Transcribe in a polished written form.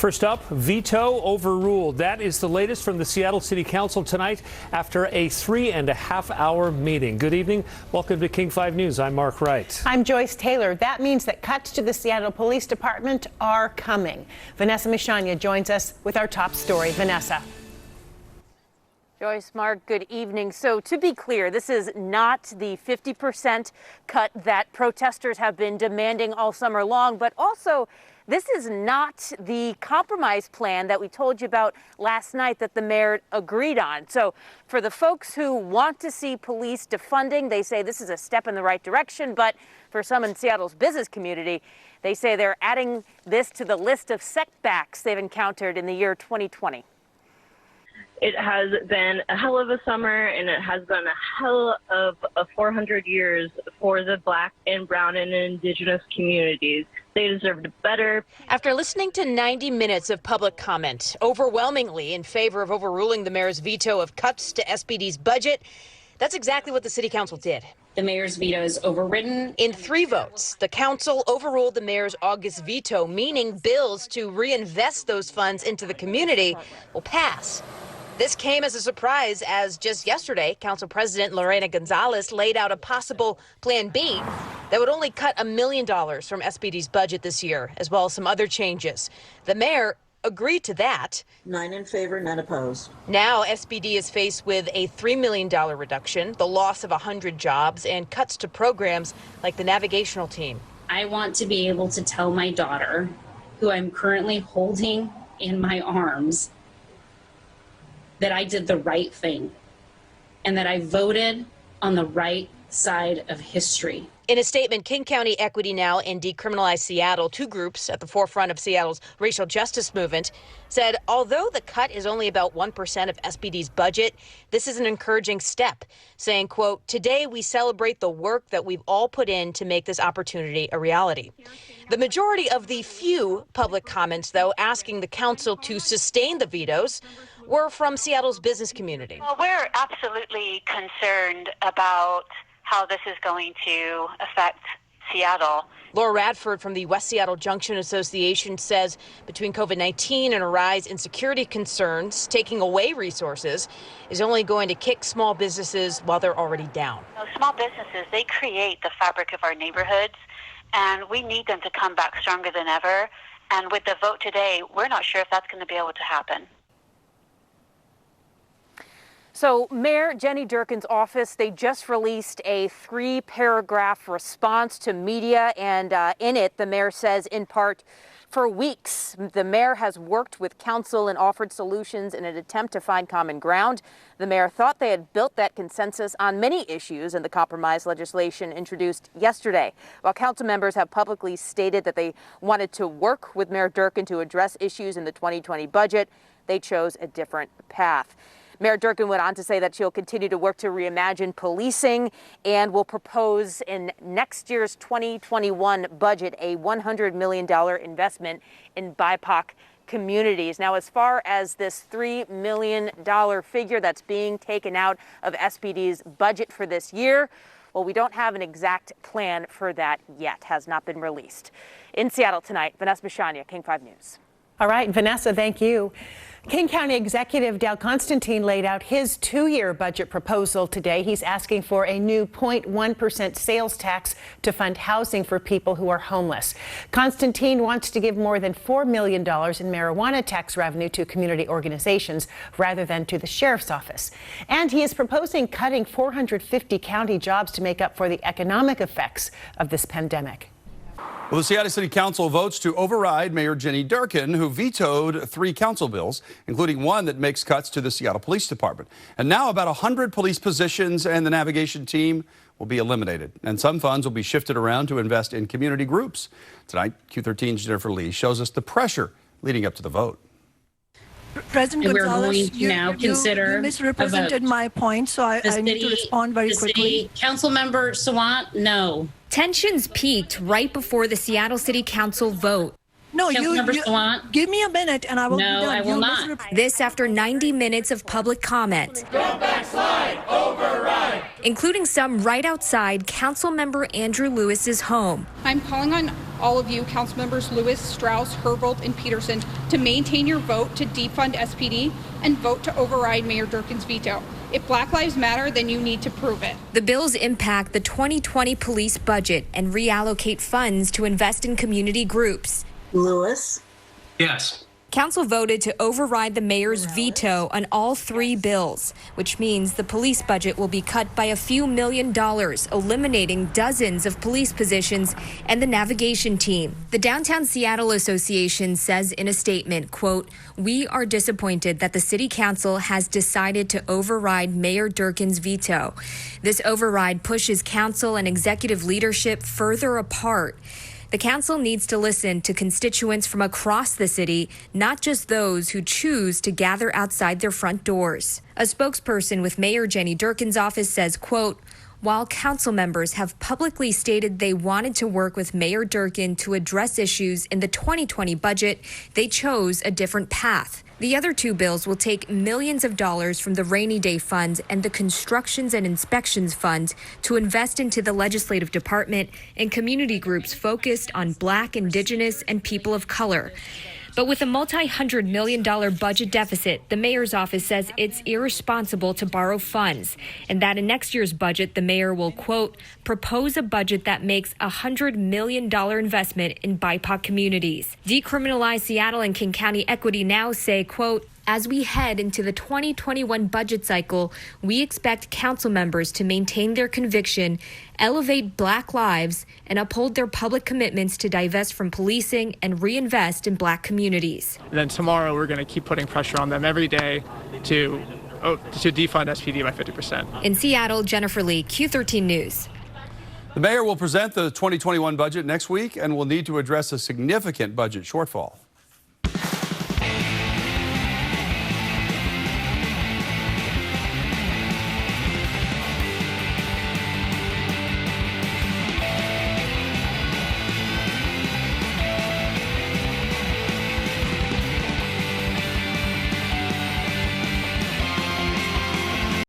First up, veto overruled. That is the latest from the Seattle City Council tonight after a 3.5-hour meeting. Good evening. Welcome to King 5 News. I'm Mark Wright. I'm Joyce Taylor. That means that cuts to the Seattle Police Department are coming. Vanessa Michania joins us with our top story. Vanessa. Joyce, Mark, good evening. So to be clear, this is not the 50% cut that protesters have been demanding all summer long, but also this is not the compromise plan that we told you about last night that the mayor agreed on. So for the folks who want to see police defunding, they say this is a step in the right direction. But for some in Seattle's business community, they say they're adding this to the list of setbacks they've encountered in the year 2020. It has been a hell of a summer, and it has been a hell of a 400 years for the Black and Brown and Indigenous communities. They deserved better. After listening to 90 minutes of public comment, overwhelmingly in favor of overruling the mayor's veto of cuts to SPD's budget, that's exactly what the city council did. The mayor's veto is overridden. In 3 votes, the council overruled the mayor's August veto, meaning bills to reinvest those funds into the community will pass. This came as a surprise as just yesterday, Council President Lorena Gonzalez laid out a possible Plan B that would only cut $1 million from SPD's budget this year, as well as some other changes. The mayor agreed to that. 9 in favor, none opposed. Now SPD is faced with a $3 million reduction, the loss of 100 jobs, and cuts to programs like the navigational team. I want to be able to tell my daughter, who I'm currently holding in my arms, that I did the right thing and that I voted on the right side of history. In a statement, King County Equity Now and Decriminalize Seattle, 2 groups at the forefront of Seattle's racial justice movement, said although the cut is only about 1% of SPD's budget, this is an encouraging step, saying, quote, "Today we celebrate the work that we've all put in to make this opportunity a reality." The majority of the few public comments, though, asking the council to sustain the vetoes were from Seattle's business community. Well, we're absolutely concerned about how this is going to affect Seattle. Laura Radford from the West Seattle Junction Association says between COVID-19 and a rise in security concerns, taking away resources is only going to kick small businesses while they're already down. Small businesses, they create the fabric of our neighborhoods, and we need them to come back stronger than ever. And with the vote today, we're not sure if that's going to be able to happen. So Mayor Jenny Durkin's office, they just released a 3-paragraph response to media, and in it, the mayor says, in part, for weeks, the mayor has worked with council and offered solutions in an attempt to find common ground. The mayor thought they had built that consensus on many issues in the compromise legislation introduced yesterday. While council members have publicly stated that they wanted to work with Mayor Durkin to address issues in the 2020 budget, they chose a different path. Mayor Durkin went on to say that she'll continue to work to reimagine policing and will propose in next year's 2021 budget a $100 million investment in BIPOC communities. Now, as far as this $3 million figure that's being taken out of SPD's budget for this year, well, we don't have an exact plan for that yet, has not been released. In Seattle tonight, Vanessa Michania, King 5 News. All right, Vanessa, thank you. King County Executive Dal Constantine laid out his 2-year budget proposal today. He's asking for a new 0.1% sales tax to fund housing for people who are homeless. Constantine wants to give more than $4 million in marijuana tax revenue to community organizations rather than to the sheriff's office. And he is proposing cutting 450 county jobs to make up for the economic effects of this pandemic. Well, the Seattle City Council votes to override Mayor Jenny Durkin, who vetoed 3 council bills, including one that makes cuts to the Seattle Police Department. And now about 100 police positions and the navigation team will be eliminated. And some funds will be shifted around to invest in community groups. Tonight, Q13's Jennifer Lee shows us the pressure leading up to the vote. President and Gonzalez, we're going to now consider you misrepresented my point, so I need to respond very quickly. Councilmember Sawant, no. Tensions peaked right before the Seattle City Council vote. No, Councilmember Sawant? give me a minute and I will No, be done. I will not. This after 90 minutes of public comment, including some right outside Councilmember Andrew Lewis's home. I'm calling on all of you, council members Lewis, Strauss, Herbold, and Peterson, to maintain your vote to defund SPD and vote to override Mayor Durkin's veto. If Black Lives Matter, then you need to prove it. The bills impact the 2020 police budget and reallocate funds to invest in community groups. Lewis. Yes. Council voted to override the mayor's veto on all three bills, which means the police budget will be cut by a few $1 million, eliminating dozens of police positions and the navigation team. The Downtown Seattle Association says in a statement, quote, "We are disappointed that the city council has decided to override Mayor Durkin's veto. This override pushes council and executive leadership further apart. The council needs to listen to constituents from across the city, not just those who choose to gather outside their front doors." A spokesperson with Mayor Jenny Durkin's office says, quote, "While council members have publicly stated they wanted to work with Mayor Durkin to address issues in the 2020 budget, they chose a different path. The other two bills will take millions of dollars from the rainy day fund and the constructions and inspections fund to invest into the legislative department and community groups focused on Black, Indigenous, and people of color. But with a multi-$100 million budget deficit, the mayor's office says it's irresponsible to borrow funds, and that in next year's budget, the mayor will, quote, propose a budget that makes a $100 million investment in BIPOC communities. Decriminalize Seattle and King County Equity Now say, quote, as we head into the 2021 budget cycle, we expect council members to maintain their conviction, elevate Black lives, and uphold their public commitments to divest from policing and reinvest in Black communities. And then tomorrow, we're going to keep putting pressure on them every day to defund SPD by 50%. In Seattle, Jennifer Lee, Q13 News. The mayor will present the 2021 budget next week and will need to address a significant budget shortfall.